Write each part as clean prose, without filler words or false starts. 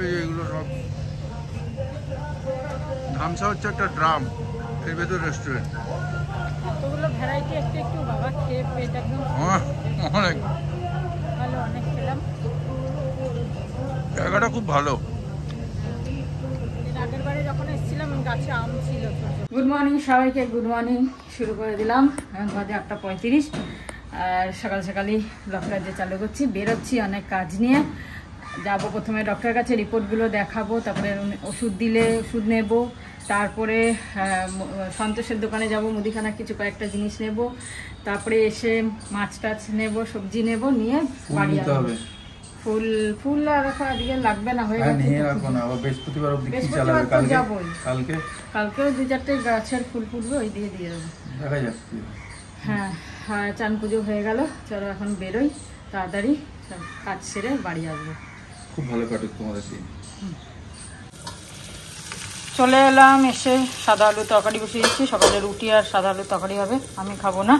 এইগুলো সব ধামসা হচ্ছে একটা ড্রাম, এর ভেতর রেস্টুরেন্ট। এতগুলো ভ্যারাইটি একটু একটু বাবা খেয়ে পেট একদম অনেক ভালো, অনেক খেলাম। জায়গাটা খুব ভালো। আগের বারে যখন এসেছিলাম গাছে আম ছিল। গুড মর্নিং সবাইকে, গুড মর্নিং। শুরু করে দিলাম, এখন বাজে 8:35। আর সকাল সকালই ব্লগটা যে চালু করছি, বেরোচ্ছি অনেক কাজ নিয়ে। যাবো প্রথমে ডক্টরের কাছে, রিপোর্টগুলো দেখাবো, তারপরে ওষুধ দিলে ওষুধ নেব, তারপরে সন্তোষের দোকানে যাব, মুদিখানা কিছু কয়েকটা জিনিস নেব, তারপরে এসে মাছ টাছ নেব, সবজি নেব, নিয়ে বাড়ি যাবো। ফুল ফুল আর আজকে লাগবে না, হয়ে গেছে। বৃহস্পতিবার যাবোই, কালকেও 2-4টে গাছের ফুল ফুটবে, ওই দিয়ে দিয়ে দেবো। দেখা যাক। হ্যাঁ, আর চান পুজো হয়ে গেল, চলো এখন বেরোই, তাড়াতাড়ি সব কাজ সেরে বাড়ি আসবো। খুব ভালো কাটুক তোমাদের দিন। চলে এলাম, এসে সাদা আলু তরকারি বসিয়েছি। সকালে রুটি আর সাদা আলু তরকারি হবে, আমি খাবো না,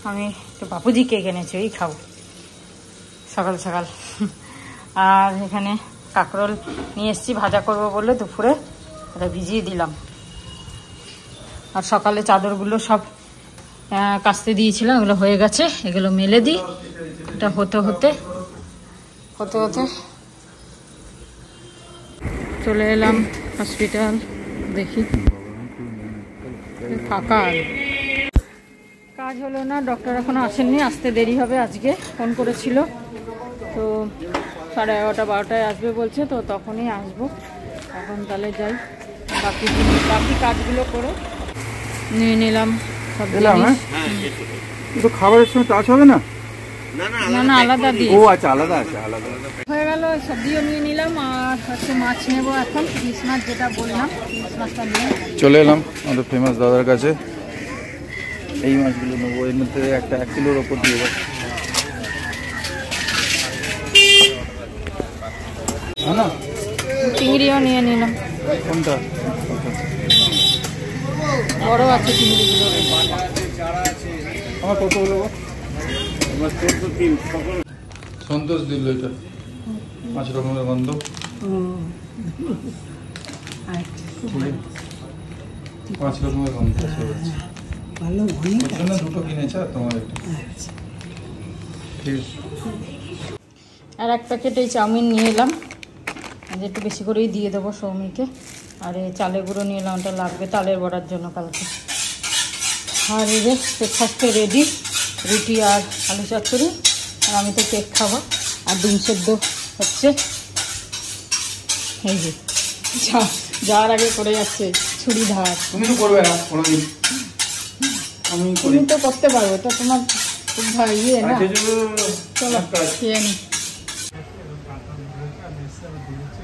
আমি বাপুজি কেক এনেছি, ওই খাবো সকাল সকাল। আর এখানে কাঁকরোল নিয়ে এসেছি, ভাজা করবো বলে দুপুরে, এটা ভিজিয়ে দিলাম। আর সকালে চাদরগুলো সব কাচতে দিয়েছিলাম, এগুলো হয়ে গেছে, এগুলো মেলে দিই। এটা হতে হতে চলে এলাম হসপিটাল, দেখি ফাঁকা। কাজ হলো না, ডক্টর এখনো আসেননি, আসতে দেরি হবে আজকে। ফোন করেছিল তো 11:30-12টায় আসবে বলছে, তো তখনই আসবো। এখন তাহলে যাই, বাকি কাজগুলো করে নিয়ে নিলাম সব জিনিস। তো খাবারের সময় টাচ হবে না? না না, আলাদা দিয়ে। ও আচ্ছা, আলাদা আছে, আলাদা হয়ে গেল। সবজিও নিয়ে নিলাম, আর হচ্ছে মাছ নেবো এখন, ইলিশ মাছ যেটা বললাম, ইলিশ মাছটা নিয়ে চলে এলাম আমাদের ফেমাস দাদার কাছে। এই মাছগুলো নেবো, এর মধ্যে একটা 1 কিলোর ওপর দিয়ে দেবো। চিংড়িও নিয়ে নিলাম। কোনটা? বড় আছে চিংড়িগুলো। আমার কত হলো? সন্তোষ দিল এটা, 5 রকমের গন্ধ। 5 রকমের গন্ধ আছে, ভালো। দুটো কিনেছে তোমার এটা, ঠিক আছে। আর 1 প্যাকেট এই চাউমিন নিয়ে এলাম, একটু বেশি করেই দিয়ে দেবো সৌমিকে। আর এই চালের গুঁড়ো নিয়ে এলাম, ওটা লাগবে তালের বড়ার জন্য কালকে। আর এই যে ব্রেকফাস্টে রেডি, রুটি আর আলু চচ্চড়ি। আর আমি তো কেক খাবো, আর ডিম সেদ্ধ হচ্ছে। এই যে যাওয়ার আগে করে যাচ্ছে ছুরি ধার। তুমি তো করবে না কোনোদিন, তুমি তো করতে পারবো, এটা তোমার খুব ইয়ে না। চলো খেয়ে নি।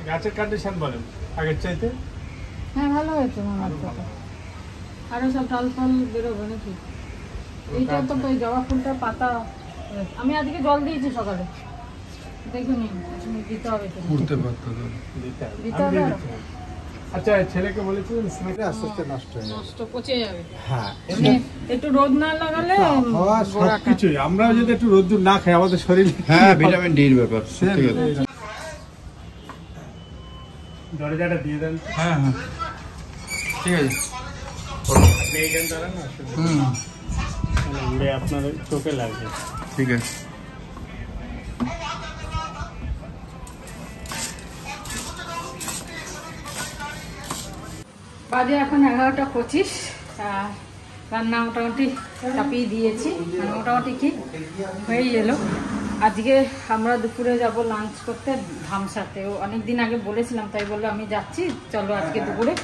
গাছের কন্ডিশন বলেন আগের চাইতে? হ্যাঁ, ভালো হয়েছে মনে হচ্ছে। আরো সব ডাল ফাল বেরোবে নাকি? এইটা তো জবা ফুলটা পাতা, আমি আজকে জল দিয়েছি সকালে, দেখিনি, দিতে হবে তো, দিতে হবে। আচ্ছা, ছেলেকে বলেছিলেন আস্তে আস্তে নষ্ট পচে যাবে। হ্যাঁ, একটু রোদ না লাগালে সবকিছুই। আমরা যদি একটু রোদ্দুর না খাই আমাদের শরীর, হ্যাঁ, ভিটামিন ডির ব্যাপার। দরজাটা দিয়ে দেন। হ্যাঁ হ্যাঁ, ঠিক আছে। আপনার চোখে লাগবে, ঠিক আছে। বাজে এখন 11:25। রান্না মোটামুটি চাপিয়ে দিয়েছি, মোটামুটি কি হয়েই এলো। আজকে আমরা দুপুরে যাব লাঞ্চ করতে ধামসাতে। অনেকদিন আগে বলেছিলাম, তাই বললো আমি যাচ্ছি, চলো আজকে দুপুরে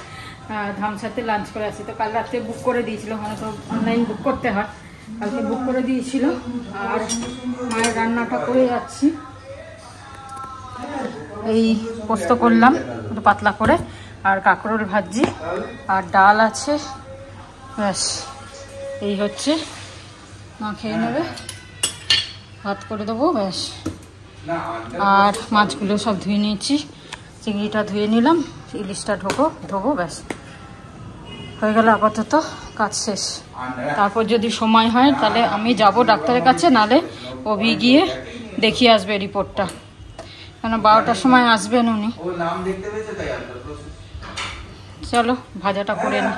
ধামসাতে লাঞ্চ করে আসি। তো কাল রাতে বুক করে দিয়েছিল, মানে তো অনলাইন বুক করতে হয়, কালকে বুক করে দিয়েছিল। আর মায়ের রান্নাটা করে যাচ্ছি। এই পোস্ত করলাম একটু পাতলা করে, আর কাঁকরোল ভাজি, আর ডাল আছে, ব্যাস এই হচ্ছে। মা খেয়ে নেবে, ভাত করে দেবো, ব্যাস। আর মাছগুলো সব ধুয়ে নিয়েছি, চিংড়িটা ধুয়ে নিলাম, ইলিশটা ধোবো, ব্যাস হয়ে গেল। আপাতত কাজ শেষ। তারপর যদি সময় হয় তাহলে আমি যাব ডাক্তারের কাছে, নালে অভি গিয়ে দেখিয়ে আসবে রিপোর্টটা। কেন 12টার সময় আসবেন উনি। ও নাম দেখতে পেয়েছে তাই আর চলো ভাজাটা করে নি।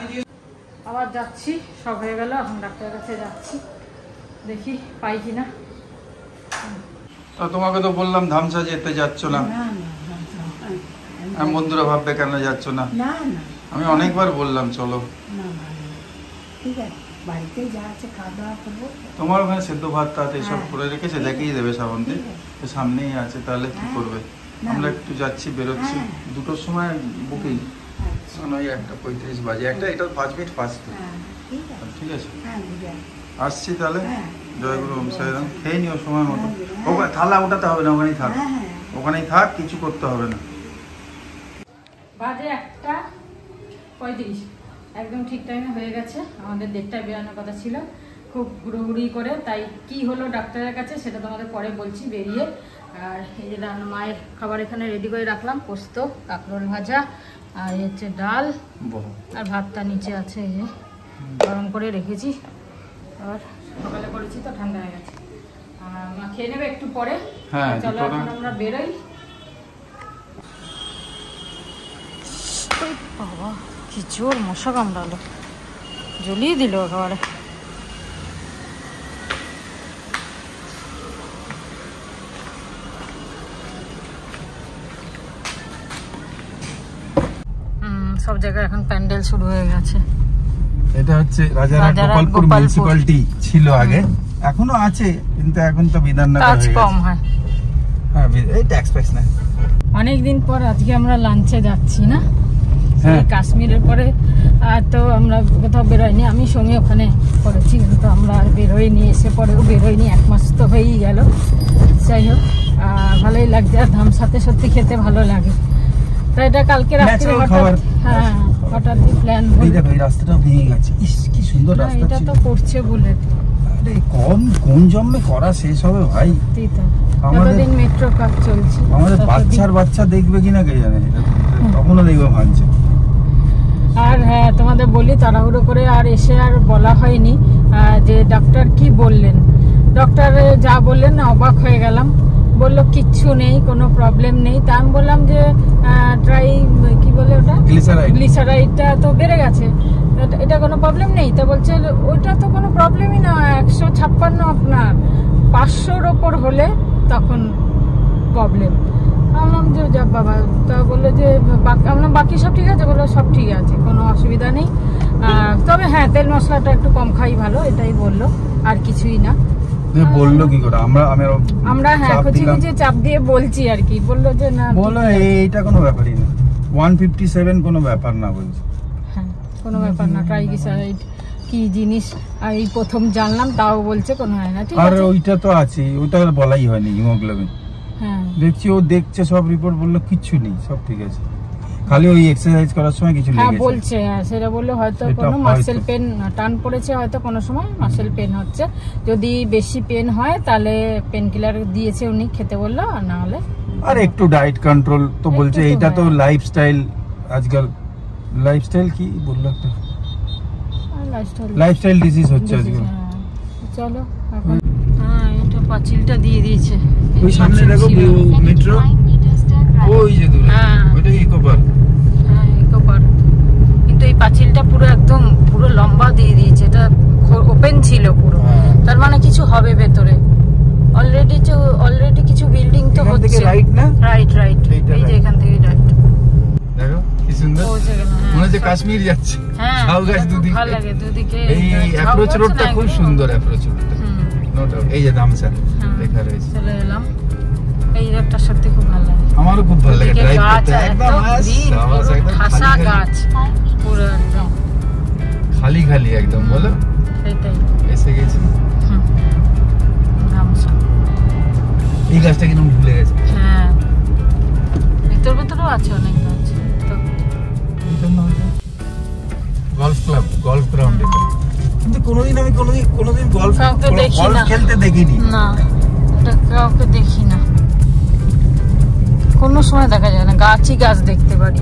আবার যাচ্ছি, সব হয়ে গেল, এখন ডাক্তারের কাছে যাচ্ছি, দেখি পাই কিনা। তোমাকে তো বললাম ধামসা যেতে যাচ্ছ না, আমি বন্ধুরা ভাববে কেন যাচ্ছ না। আমি অনেকবার বললাম চলো, ঠিক আছে বাড়িতে যা আছে খাওয়া দাওয়া করবো। তোমার ওখানে সেদ্ধ ভাত টাত এসব করে রেখেছে, দেখিয়ে দেবে শ্রাবন্তী, সামনেই আছে, তাহলে কি করবে। আমরা একটু যাচ্ছি, বেরোচ্ছি 2টোর সময় বুকিং, ওই 1:35 বাজে, এটা 5 মিনিট ফাস্ট। ঠিক আছে আসছি তাহলে। জয়গুরু ওম সাইরাম। খেয়ে নিও সময় মতো। ওখানে থালা ওঠাতে হবে না, ওখানেই থাক, ওখানেই থাক, কিছু করতে হবে না। বাজে 1:35, একদম ঠিক টাইমে হয়ে গেছে। আমাদের 1:30টায় বেরোনোর কথা ছিল, খুব ঘুরোঘুরি করে, তাই কি হলো ডাক্তারের কাছে সেটা তোমাদের পরে বলছি বেরিয়ে। আর এই যে মায়ের খাবার এখানে রেডি করে রাখলাম, পোস্ত, কাঁকরোল ভাজা, আর এই হচ্ছে ডাল, আর ভাতটা নিচে আছে, এই যে গরম করে রেখেছি। আর সকালে করেছি তো ঠান্ডা হয়ে গেছে, মা খেয়ে নেবে একটু পরে। চলো এখন আমরা বেরোই। বাবা কি জোর মশা কামড়ালো, জ্বলিয়ে দিল একেবারে। সব জায়গায় এখন প্যান্ডেল শুরু হয়ে গেছে। এটা হচ্ছে রাজারহাট গোপালপুর মিউনিসিপ্যালিটি ছিল আগে, এখনো আছে, কিন্তু এখন তো বিধাননগর হয়ে গেছে। কম হয়, হ্যাঁ এই ট্যাক্স ফ্যাক্স না। অনেকদিন পর আজকে আমরা লাঞ্চে যাচ্ছি না, কাশ্মীরের পরে আর তো আমরা কোথাও বেরোয়নি। আমি সঙ্গে ওখানে করেছি, কিন্তু আমরা আর বেরোয়নি, এসে পরেও বেরোয়নি, 1 মাস তো হয়েই গেল। যাই হোক ভালোই লাগছে, আর ধামসাতে সত্যি খেতে ভালো লাগে। তো এটা কালকে রাত্রে হঠাৎ প্ল্যান হলো। এই রাস্তাটা ভেঙে গেছে, ইস কি সুন্দর রাস্তা ছিল। এটা তো করছে বলে, আরে কোন জন্মে করা শেষ হবে ভাই। আমাদের মেট্রো কাজ চলছে, আমাদের বাচ্চা দেখবে কিনা কে জানে, তখনও দেখবে ভাঙছে। আর হ্যাঁ তোমাদের বলি, তাড়াহুড়ো করে আর এসে আর বলা হয়নি যে ডাক্তার কি বললেন। ডক্টর যা বললেন অবাক হয়ে গেলাম, বললো কিচ্ছু নেই, কোনো প্রবলেম নেই। তা আমি বললাম যে কি বলে ওটা, গ্লিসারাইডটা তো বেড়ে গেছে, এটা কোনো প্রবলেম নেই। তা বলছে ওইটা তো কোনো প্রবলেমই না, 156 আপনার, 500-র ওপর হলে তখন প্রবলেম। বললাম যে যাক বাবা। তা বললো যে বাকি সব ঠিক আছে, বললো সব ঠিক আছে, কোনো অসুবিধা নেই, তবে হ্যাঁ তেল মশলাটা একটু কম খাই ভালো, এটাই বললো, আর কিছুই না। বললো কি করে, আমরা হ্যাঁ খুঁজে চাপ দিয়ে বলছি আর কি। বললো যে না, বললো এইটা কোনো ব্যাপারই না, 157 কোনো ব্যাপার না বলছে। হ্যাঁ কোনো ব্যাপার না, ট্রাইগ্লিসারাইড কি জিনিস এই প্রথম জানলাম, তাও বলছে কোনো হয় না। ঠিক আছে, আর ওইটা তো আছে, ওইটা বলাই হয়নি হিমোগ্লোবিন। হ্যাঁ দেখছি ও দেখছে সব রিপোর্ট, বললো কিচ্ছু নেই, সব ঠিক আছে, খালি ওই এক্সারসাইজ করার সময় কিছু লেগেছে। হ্যাঁ বলছে, সেটা বললো হয়তো কোনো মাসেল পেন টান পড়েছে, হয়তো কোনো সময় মাসেল পেন হচ্ছে। যদি বেশি পেন হয় তাহলে পেন কিলার দিয়েছে উনি, খেতে বললো, আর না হলে আর একটু ডায়েট কন্ট্রোল তো বলছে। এইটা তো লাইফস্টাইল, আজকাল লাইফস্টাইল কি বললো, একটা লাইফস্টাইল ডিজিজ হচ্ছে আজকাল। চলো এখন হ্যাঁ এটা পাঁচিলটা দিয়ে দিয়েছে, ওই সামনে দেখো মেট্রো, ওই যে দূরে ওইটা ইকো পার্ক। হ্যাঁ ইকো পার্ক, কিন্তু এই পাঁচিলটা পুরো একদম পুরো লম্বা দিয়ে দিয়েছে, এটা ওপেন ছিল পুরো, তার মানে কিছু হবে ভেতরে। অলরেডি কিছু বিল্ডিং তো হচ্ছে। রাইট না, রাইট এই যে এখান থেকে রাইট, দেখো কি সুন্দর, মনে হচ্ছে কাশ্মীর যাচ্ছে। ঝাউ গাছ দুদিকে, ভালো লাগে দুদিকে। এই অ্যাপ্রোচ রোডটা খুব সুন্দর, অ্যাপ্রোচ রোডটা নো ডাউট। এই যে ধামসা লেখা রয়েছে, চলে এলাম। এই একটা সত্যি খুব ভালো লাগে, আমারও খুব ভালো লাগে ড্রাইভ করতে, একদম খাসা গাছ, পুরো একদম খালি একদম, বলো সেটাই। এসে গেছি ধামসা, এই গাছটা কিন্তু ভুলে গেছে। হ্যাঁ ভিতরেও আছে অনেক গাছ। গলফ ক্লাব, গলফ গ্রাউন্ড এটা, কিন্তু কোনোদিন গলফ খেলতে দেখিনি। না এটা কাউকে দেখি না, কোনো সময় দেখা যায় না, গাছই গাছ দেখতে পারি।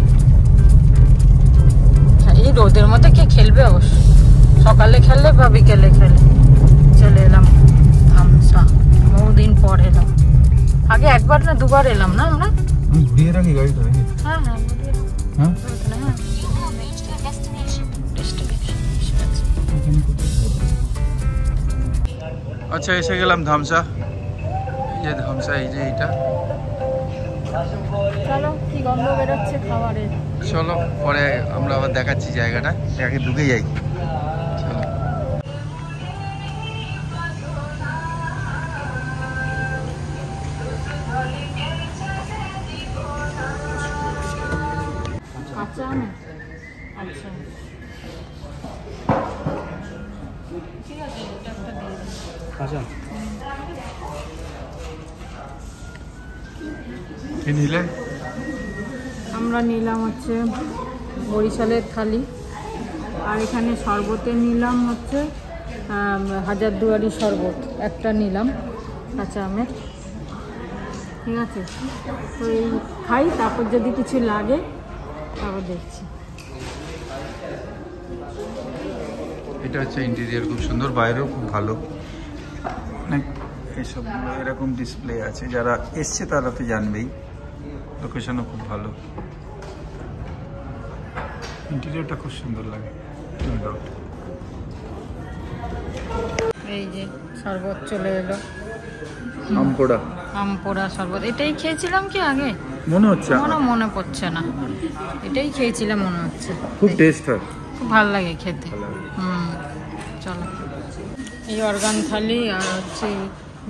এই রোদের মধ্যে কে খেলবে, অবশ্য সকালে খেললে বা বিকেলে খেলে। চলে এলাম ধামসা, বহুদিন পর এলাম, আগে একবার না দুবার এলাম না আমরা। ঘুরিয়ে রাখি গাড়িটা নাকি? হ্যাঁ হ্যাঁ হ্যাঁ আচ্ছা এসে গেলাম ধামসা। এই যে ধামসা, এই যে এইটা। চলো কি গন্ধ বেরোচ্ছে খাবারের। চলো পরে আমরা আবার দেখাচ্ছি জায়গাটা, আগে ঢুকে যাই। চলো কাঁচা আম, আচ্ছা ঠিক আছে, এটা একটা দিয়ে দিন। আচ্ছা কি নিলে? আমরা নিলাম হচ্ছে বরিশালের থালি, আর এখানে শরবতে নিলাম হচ্ছে হাজারদুয়ারি শরবত একটা নিলাম কাঁচা আমের। ঠিক আছে, তো এই খাই, তারপর যদি কিছু লাগে তারপর দেখছি। এটা হচ্ছে ইন্টেরিয়ার, খুব সুন্দর, বাইরেও খুব ভালো। অনেক এইসবগুলো এরকম ডিসপ্লে আছে, যারা এসছে তারা তো জানবেই। লোকেশনও খুব ভালো, ইন্টেরিয়রটা খুব সুন্দর লাগে। এই যে শরবত চলে এলো, আম পোড়া, আম পোড়া শরবত। এটাই খেয়েছিলাম কি আগে মনে হচ্ছে, মনে পড়ছে না, এটাই খেয়েছিলাম মনে হচ্ছে। খুব টেস্ট হয়, খুব ভালো লাগে খেতে। চলো, এই অর্গান থালি আর হচ্ছে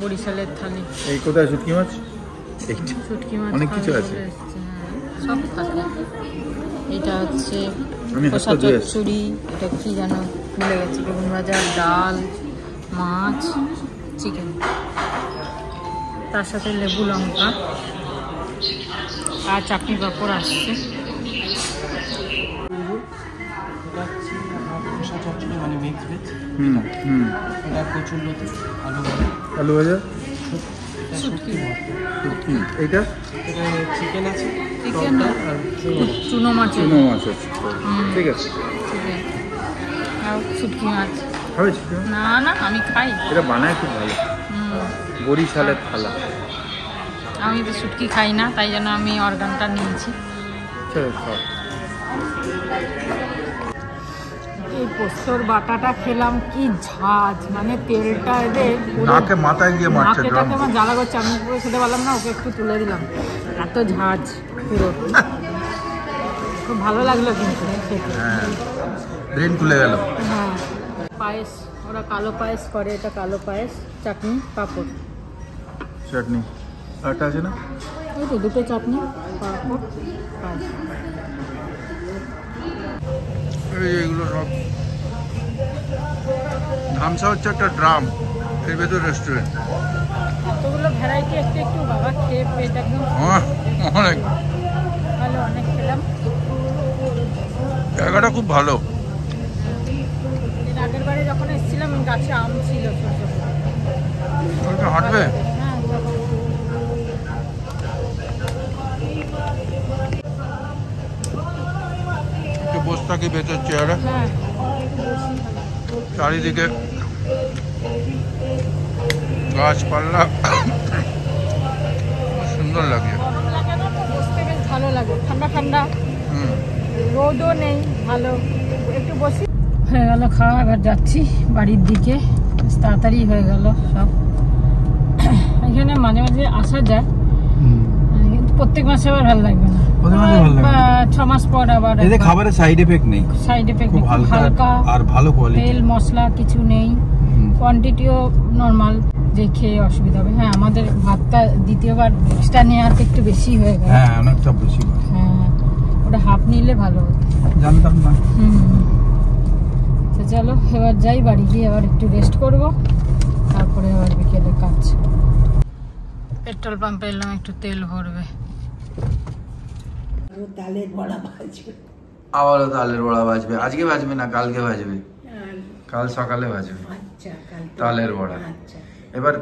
বরিশালের থালি। এই কোথায় শুটকি মাছ? শুটকি মাছ অনেক কিছু আছে, সব থাকে। এটা হচ্ছে আমি কষা চচ্চড়ি, এটা কি জানো ভুলে গেছি, বেগুন ভাজা, ডাল, মাছ, চিকেন, তার সাথে লেবু লঙ্কা আর চাটনি পাঁপড় আসছে। মানে মিক্স ভেজ, এটা কচুরলতি, আলু ভাজা, শুটকি, এইটা এটা চিকেন আছে, চিকেন আর চুনো মাছ, চুনো মাছ আছে। ঠিক আছে, আর শুটকি মাছ। হবে চিকেন? না না, আমি খাই, এটা বানায় খুব ভালো, বরিশালের থালা। আমি তো শুটকি খাই না, তাই জন্য আমি অর্গানটা নিয়েছি। এই পোস্তর বাটাটা খেলাম, কি ঝাঁজ, মানে তেলটা এদের নাকে মাথায় গিয়ে মারছে, নাকেটাকে আমার জ্বালা করছে, আমি পুরো খেতে পারলাম না, ওকে একটু তুলে দিলাম, এত ঝাঁজ পুরো। খুব ভালো লাগলো কিন্তু খেতে। হ্যাঁ, ব্রেন খুলে গেল। হ্যাঁ, পায়েস, ওরা কালো পায়েস করে, এটা কালো পায়েস, চাটনি পাঁপড়, চাটনি আরটা আছে না? ওই তো দুটো চাটনি, পাঁপড়, পায়েস। এইগুলো সব ধামসা হচ্ছে একটা ড্রাম, এর ভেতর রেস্টুরেন্ট। এতগুলো ভ্যারাইটি একটু একটু বাবা খেয়ে পেট একদম অনেক ভালো, অনেক খেলাম। জায়গাটা খুব ভালো। এর আগের বারে যখন এসেছিলাম গাছে আম ছিল ছোট ছোট। হাঁটবে? হ্যাঁ, একটু বসে থাকি ভেতর চেয়ারে, হ্যাঁ, চারিদিকে গাছপালা, সুন্দর লাগে। গরম লাগে না তো, বসতে বেশ ভালো লাগে, ঠান্ডা ঠান্ডা, রোদও নেই, ভালো, একটু বসি। হয়ে গেল খাওয়া, এবার যাচ্ছি বাড়ির দিকে, তাড়াতাড়ি হয়ে গেল সব। এখানে মাঝে মাঝে আসা যায়, কিন্তু প্রত্যেক মাসে আবার ভালো লাগবে না, 6 মাস পর আবার। এতে খাবারের সাইড এফেক্ট নেই, সাইড এফেক্ট খুব হালকা আর ভালো কোয়ালিটি, তেল মশলা কিছু নেই, কোয়ান্টিটিও নরমাল, যে খেয়ে অসুবিধা হবে। হ্যাঁ, আমাদের ভাতটা দ্বিতীয়বার এক্সট্রা নেওয়াতে একটু বেশি হয়ে গেল। হ্যাঁ অনেকটা বেশি। হ্যাঁ, ওটা হাফ নিলে ভালো হতো, জানতাম না। তো চলো এবার যাই, বাড়ি গিয়ে আবার একটু রেস্ট করব, তারপরে আবার বিকেলে কাজ। পেট্রোল পাম্পে এলাম, একটু তেল ভরবে। তালের বড়া ভাজবে, আবারও তালের বড়া ভাজবে, আজকে ভাজবে না, কালকে ভাজবে, কাল সকালে ভাজবে। আচ্ছা, তালের বড়া, আচ্ছা, এবার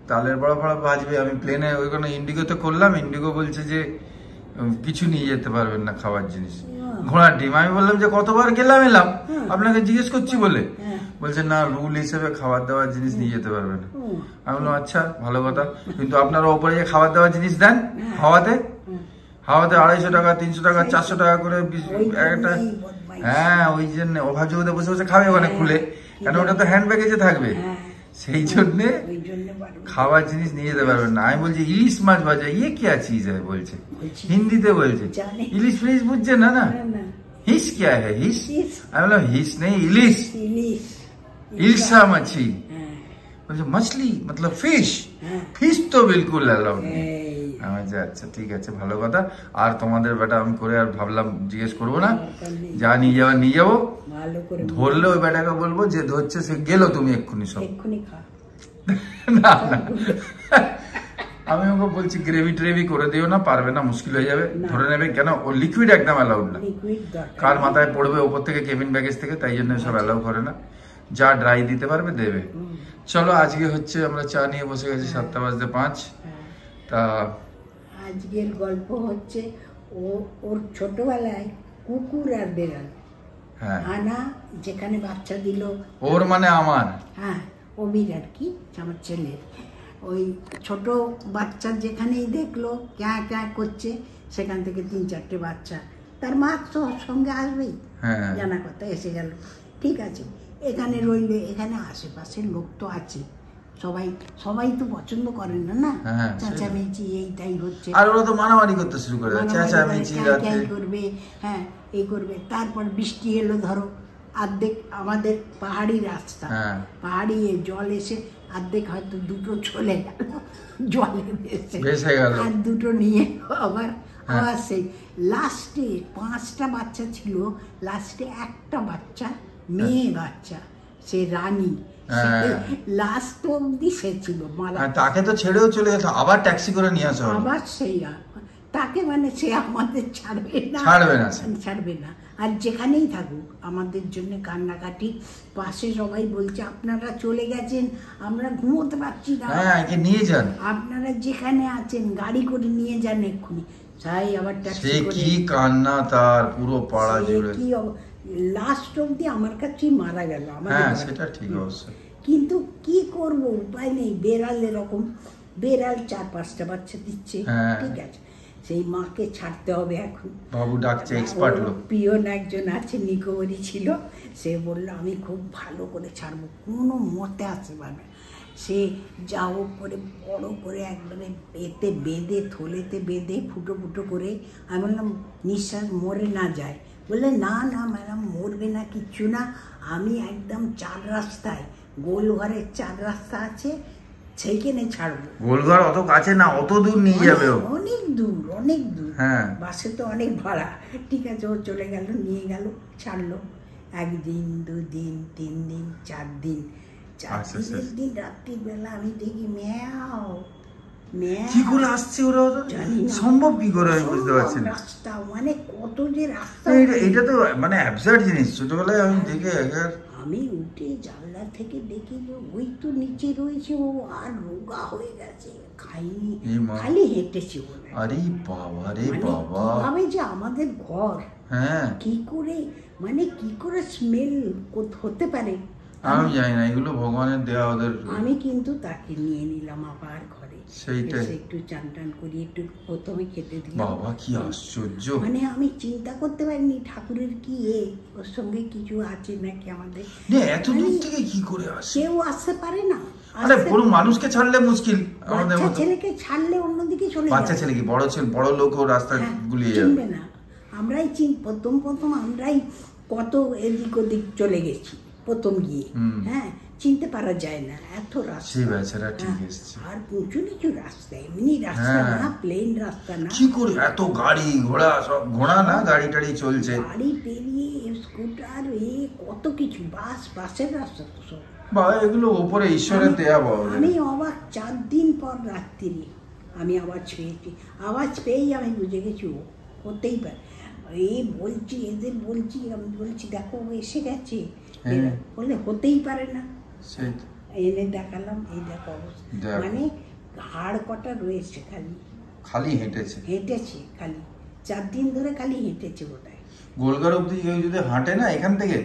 তালের বড়া ফড়া ভাজবে। আমি প্লেনে ওইখানে ইন্ডিগোতে করলাম, ইন্ডিগো বলছে যে কিছু নিয়ে যেতে পারবেন না খাবার জিনিস, ঘোড়ার ডিম। আমি বললাম যে কতবার গেলাম এলাম, আপনাকে জিজ্ঞেস করছি বলে, বলছে না রুল হিসেবে খাবার দাবার জিনিস নিয়ে যেতে পারবে না। আমি বললাম আচ্ছা ভালো কথা, কিন্তু আপনারা ওপরে যে খাবার দাবার জিনিস দেন হাওয়াতে 250 টাকা 300 টাকা 400 টাকা করে একটা, হ্যাঁ ওই জন্য অভাজুতে বসে বসে খাবে ওখানে খুলে, কারণ ওটা তো হ্যান্ড ব্যাগেজে থাকবে, সেই জন্যে খাবার জিনিস নিয়ে যেতে পারবেন না। আমি বলছি ইলিশ মাছ ভাজা, ইয়ে কি চিজ হয় বলছে, হিন্দিতে বলছে, ইলিশ ফিলিশ বুঝছে না না, हिस क्या है हिस, मतलब हिस नहीं इलिश, इल्सा मछली, मछली मतलब फिश, फिश तो बिल्कुल अलाउड नहीं। আচ্ছা ঠিক আছে ভালো কথা, আর তোমাদের বেটা আমি করে আর ভাবলাম জিজ্ঞেস করবো না, যা নিয়ে যাওয়ার নিয়ে যাবো, ধরলে ওই বেটাকে বলবো যে ধরছে সে গেলো তুমি এক্ষুনি সব, না না আমি ওকে বলছি গ্রেভি ট্রেভি করে দিও না, পারবে না, মুশকিল হয়ে যাবে, ধরে নেবে, কেন ও লিকুইড একদম অ্যালাউড না, কার মাথায় পড়বে ওপর থেকে কেবিন ব্যাগেজ থেকে, তাই জন্য সব অ্যালাউ করে না, যা ড্রাই দিতে পারবে দেবে। চলো আজকে হচ্ছে আমরা চা নিয়ে বসে গেছি 7:05। তা আজকের গল্প হচ্ছে ওর ছোটবেলায় কুকুর আর বেড়াল, হ্যাঁ আনা যেখানে বাচ্চা দিল, ওর মানে আমার, হ্যাঁ অবির আর কি আমার ছেলের, ওই ছোট বাচ্চা যেখানেই দেখলো ক্যা ক্যা করছে, সেখান থেকে 3-4টে বাচ্চা, তার মা তো সঙ্গে আসবেই, জানা কথা, এসে গেল, ঠিক আছে এখানে রইলে, এখানে আশেপাশের লোক তো আছে, সবাই তো পছন্দ করেন না, না চেঁচামেচি এইটাই হচ্ছে, আর ওরা তো মারামারি করতে শুরু করে, চেঁচামেচি করবে, হ্যাঁ এই করবে। তারপর বৃষ্টি এলো, ধরো অর্ধেক আমাদের পাহাড়ি রাস্তা, পাহাড়ি জল এসে অর্ধেক হয়তো দুটো চলে গেল জলে ভেসে গেল, আর দুটো নিয়ে আবার সেই লাস্টে 5টা বাচ্চা ছিল, লাস্টে একটা বাচ্চা মেয়ে বাচ্চা, সে রানী, লাস্ট অব্দি সে ছিল, তাকে তো ছেড়েও চলে যেত, আবার ট্যাক্সি করে নিয়ে আসা আবার সেই তাকে, মানে সে আমাদের ছাড়বে না, আর যেখানেই থাকুক আমাদের জন্য কান্নাকাটি, পাশে সবাই বলছে আপনারা চলে গেছেন, আমরা ঘুমোতে পারছি না, নিয়ে যান, আপনারা যেখানে আছেন গাড়ি করে নিয়ে যান এক্ষুনি, তাই আবার ট্যাক্সি করে, কি কান্না তার পুরো পাড়া জুড়ে, কি লাস্ট অব্দি আমার কাছেই মারা গেল, সেটা ঠিক অবশ্য, কিন্তু কি করব উপায় নেই, বেড়াল এরকম, বেড়াল 4-5টা বাচ্চা দিচ্ছে, ঠিক আছে সেই মাকে ছাড়তে হবে এখন, বাবু ডাকছে, এক্সপার্ট লোক, পিয়ন একজন আছে নিকোবরি ছিল, সে বলল আমি খুব ভালো করে ছাড়বো, কোনো মতে আসে পারবে, সে যা হোক করে বড় করে একবারে এতে বেঁধে, থলেতে বেঁধে ফুটো ফুটো করে, আমি বললাম নিঃশ্বাস মরে না যায়, বললে না না ম্যাডাম মরবে না, কিচ্ছু না, আমি একদম 4 রাস্তায়, গোলঘরের 4 রাস্তা আছে, সেইখানে ছাড়বো, গোলঘর অত কাছে না, অত দূর নিয়ে যাবে, অনেক দূর, বাসে তো অনেক ভাড়া, ঠিক আছে ও চলে গেল, নিয়ে গেল, ছাড়লো, 1 দিন 2 দিন 3 দিন 4 দিন, 4 দিনের দিন রাত্রিবেলা আমি দেখি ম্যাও কি করে আসছে, ওরা সম্ভব কি করে আমি বুঝতে পারছি না, রাস্তা মানে কত যে রাস্তা, এটা তো মানে অ্যাবসার্ড জিনিস, ছোটবেলায় আমি দেখে আমি উঠে জানলা থেকে দেখি যে ওই তো নিচে রয়েছে, ও আর রোগা হয়ে গেছে, খাইনি, খালি হেঁটেছে, আরে বাবা রে বাবা, ভাবে যে আমাদের ঘর, কি করে মানে কি করে স্মেল হতে পারে, আমি জানি না, এগুলো ভগবানের দেয়া ওদের। আমি কিন্তু তাকে নিয়ে নিলাম আবার ঘরে, সেইটাই একটু চান টান করি, একটু প্রথমে খেতে দিই, বাবা কি আশ্চর্য, মানে আমি চিন্তা করতে পারিনি ঠাকুরের কি ওর সঙ্গে কিছু আছে নাকি আমাদের, এত দূর থেকে কি করে আসে, কেউ আসতে পারে না, আরে কোনো মানুষকে ছাড়লে মুশকিল, আমাদের বাচ্চা ছেলেকে ছাড়লে অন্যদিকে চলে যাবে, বাচ্চা ছেলে কি বড় লোক ও রাস্তা গুলিয়ে যাবে না, আমরাই প্রথম আমরাই কত এদিক ওদিক চলে গেছি প্রথম গিয়ে, চিনতে পারা যায় না, এত রাস্তা, আর উঁচু নিচু রাস্তা, এমনি রাস্তা না, প্লেন রাস্তা না, কি করে এত গাড়ি ঘোড়া, সব ঘোড়া না গাড়ি টাড়ি চলছে, গাড়ি পেরিয়ে স্কুটার, কত কিছু, বাসের রাস্তা তো সব, এগুলো উপরে ঈশ্বরের দেয়া। আমি অবাক, 4 দিন পর রাত্রি আমি আওয়াজ পেয়েছি, আওয়াজ পেয়েই আমি বুঝে গেছি ও হতেই পারে, বলছি এদের বলছি, আমি বলছি দেখো ও এসে গেছে, বললে হতেই পারে না, এনে দেখালাম, এই দেখো অবস্থা, মানে হাড় কটা রয়েছে, খালি হেঁটেছে খালি 4 দিন ধরে খালি হেঁটেছে, বোধহয় গোলঘর অব্দি যদি হাঁটে না, এখান থেকে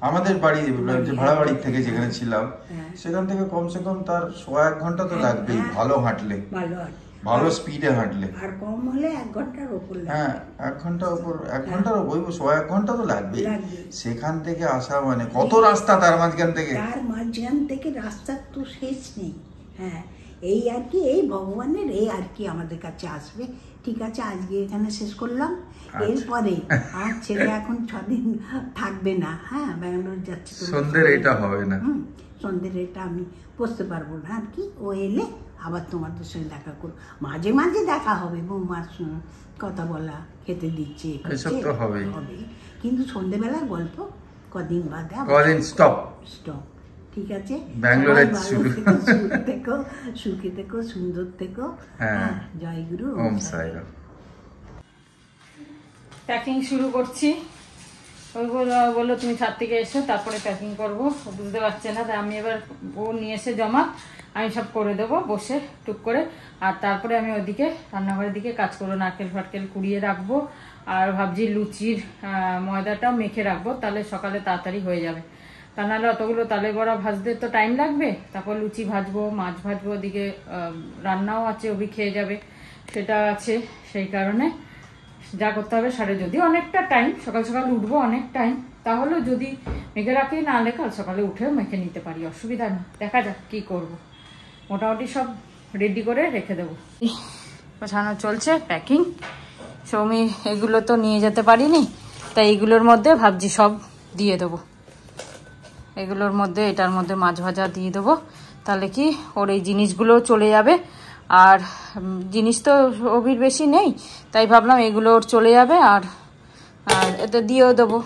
আমাদের বাড়ি যে ভাড়া বাড়ি থেকে যেখানে ছিলাম সেখান থেকে কমসে কম তার 1.5 ঘন্টা তো লাগবেই ভালো হাঁটলে, ভালো স্পিডে হাঁটলে, আর কম হলে 1 ঘন্টার উপর। হ্যাঁ 1 ঘন্টার উপর, 1 ঘন্টার উপর 1.5 ঘন্টা তো লাগবে। সেখান থেকে আসা মানে কত রাস্তা, তার মাঝখান থেকে রাস্তার তো শেষ নেই। হ্যাঁ এই আর কি, এই ভগবানের এই আর কি আমাদের কাছে আসবে। ঠিক আছে, আজকে এখানে শেষ করলাম। এরপরে আমার ছেলে এখন 6 দিন থাকবে না। হ্যাঁ ব্যাঙ্গালোর যাচ্ছে, সন্ধ্যের এটা হবে না, সন্ধ্যের এটা আমি বসতে পারবো না আর কি। ও এলে আবার তোমাদের সঙ্গে দেখা করবো, মাঝে মাঝে দেখা হবে, বৌমার কথা বলা, খেতে দিচ্ছে, হবে। কিন্তু সন্ধ্যেবেলার গল্প কদিন বাদে স্টপ। ঠিক আছে, ব্যাঙ্গালোরে সুখে থেকো, সুন্দর থেকো। হ্যাঁ জয় গুরু, ওম সাইরাম। প্যাকিং শুরু করছি। ওই বললো তুমি ছাদ থেকে এসো তারপরে প্যাকিং করবো, বুঝতে পারছে না। তাই আমি এবার ও নিয়ে এসে জমা আমি সব করে দেবো বসে টুক করে। আর তারপরে আমি ওইদিকে রান্নাঘরের দিকে কাজ করবো, নারকেল ফাটকেল কুড়িয়ে রাখবো। আর ভাবছি লুচির ময়দাটাও মেখে রাখবো, তাহলে সকালে তাড়াতাড়ি হয়ে যাবে। তা নাহলে অতগুলো তালের বড়া ভাজতে তো টাইম লাগবে। তারপর লুচি ভাজবো, মাছ ভাজবো, ওদিকে রান্নাও আছে, ওবি খেয়ে যাবে, সেটা আছে। সেই কারণে যা করতে হবে সারে, যদি অনেকটা টাইম সকাল সকাল উঠবো, অনেক টাইম, তাহলে যদি মেখে রাখি, না হলে কাল সকালে উঠেও মেখে নিতে পারি, অসুবিধা নেই। দেখা যাক কি করব। মোটামুটি সব রেডি করে রেখে দেবো। গোছানো চলছে, প্যাকিং। সৌমি এগুলো তো নিয়ে যেতে পারিনি, তাই এইগুলোর মধ্যে ভাবছি সব দিয়ে দেবো। এগুলোর মধ্যে, এটার মধ্যে মাছ ভাজা দিয়ে দেবো, তাহলে কি ওর এই জিনিসগুলো চলে যাবে। আর জিনিস তো অভির বেশি নেই, তাই ভাবলাম এগুলো ওর চলে যাবে। আর এতে দিয়েও দেবো,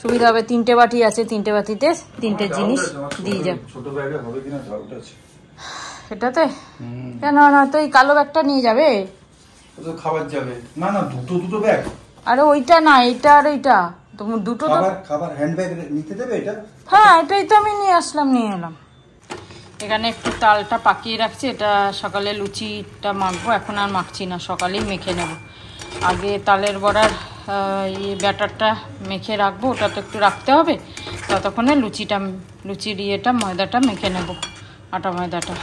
সুবিধা হবে। 3টে বাটি আছে, 3টে বাটিতে 3টে জিনিস দিয়ে যাবে। এটাতে কেন না, তো এই কালো ব্যাগটা নিয়ে যাবে, খাবার যাবে না। না দুটো ব্যাগ। আরে ওইটা না, এইটা আর এইটা দুটো খাবার হ্যান্ড ব্যাগ নিতে দেবে এটা? হ্যাঁ এটাই তো আমি নিয়ে এলাম। এখানে একটু তালটা পাকিয়ে রাখছি, এটা সকালে লুচিটা মাখবো। এখন আর মাখছি না, সকালেই মেখে নেব। আগে তালের বড়ার ব্যাটারটা মেখে রাখবো, ওটা তো একটু রাখতে হবে। ততক্ষণে লুচির ইয়েটা ময়দাটা মেখে নেব, আটা ময়দাটা।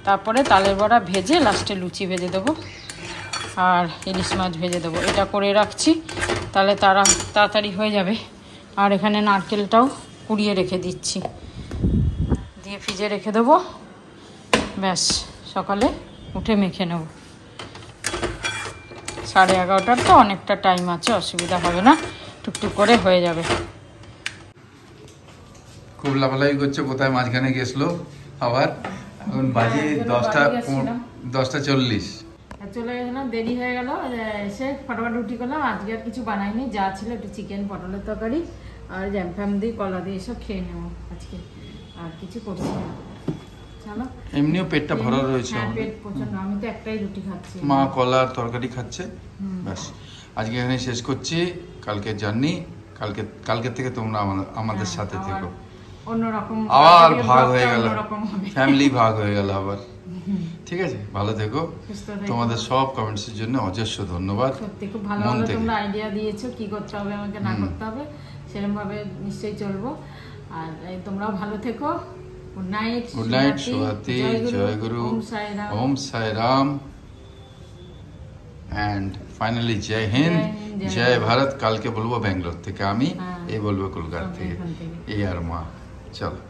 তারপরে তালের বড়া ভেজে লাস্টে লুচি ভেজে দেবো, আর ইলিশ মাছ ভেজে দেবো। এটা করে রাখছি, তাহলে তাড়াতাড়ি হয়ে যাবে। আর এখানে নারকেলটাও কুড়িয়ে রেখে দিচ্ছি, দিয়ে ফ্রিজে রেখে দেবো। ব্যাস, সকালে উঠে মেখে নেব। 11:30টার তো অনেকটা টাইম আছে, অসুবিধা হবে না, টুকটুক করে হয়ে যাবে। খুব লাফালাফি করছে, কোথায় মাঝখানে গেছলো আবার। এখন বাজে 10:40। চলে গেছিলাম, দেরি হয়ে গেল। এসে ফটাফট রুটি করলাম। আজকে আর কিছু বানাইনি, যা ছিল একটু চিকেন, পটলের তরকারি আর জ্যাম ফ্যাম দিয়ে, কলা দিয়ে এসব খেয়ে নেবো আজকে। আর কিছু করছি না, চলো। এমনিও পেটটা ভরা রয়েছে, পেট প্রচন্ড। আমি তো একটাই রুটি খাচ্ছি, মা কলার তরকারি খাচ্ছে। ব্যাস, আজকে এখানে শেষ করছি। কালকে জার্নি, কালকে থেকে তোমরা আমাদের সাথে থেকো। অন্যরকম আবার ভাগ হয়ে গেল, ফ্যামিলি ভাগ হয়ে গেল আবার। ঠিক আছে, ভালো থেকো। তোমাদের সব কমেন্টসের জন্য অজস্র ধন্যবাদ। সত্যি খুব ভালো ভালো তোমরা আইডিয়া দিয়েছো, কি করতে হবে আমাকে না করতে হবে, সেরকম ভাবে নিশ্চয়ই চলবো। আর তোমরাও ভালো থেকো। গুড নাইট, শুভরাত্রি, জয় গুরু, ওম সাই রাম, এন্ড ফাইনালি জয় হিন্দ, জয় ভারত। কালকে বলবো ব্যাঙ্গালোর থেকে আমি, এই বলবো কলকাতা থেকে, এই আর মা। চলো।